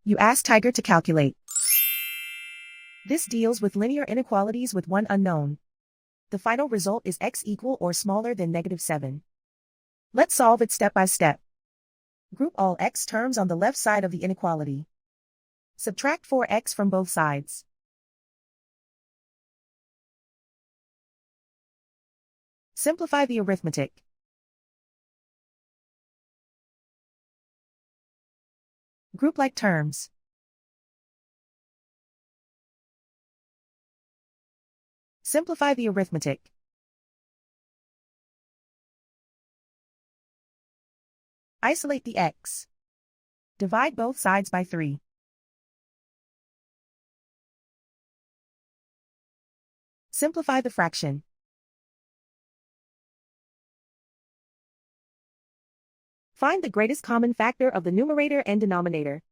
You ask Tiger to calculate. This deals with linear inequalities with one unknown. The final result is x equal or smaller than -7. Let's solve it step by step. Group all x terms on the left side of the inequality. Subtract 4x from both sides. Simplify the arithmetic. Group like terms. Simplify the arithmetic. Isolate the x. Divide both sides by 3. Simplify the fraction. Find the greatest common factor of the numerator and denominator.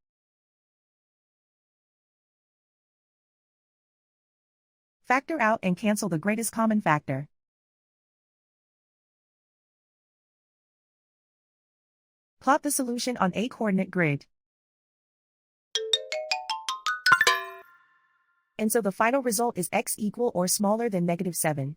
Factor out and cancel the greatest common factor. Plot the solution on a coordinate grid. And so the final result is x equal or smaller than -7.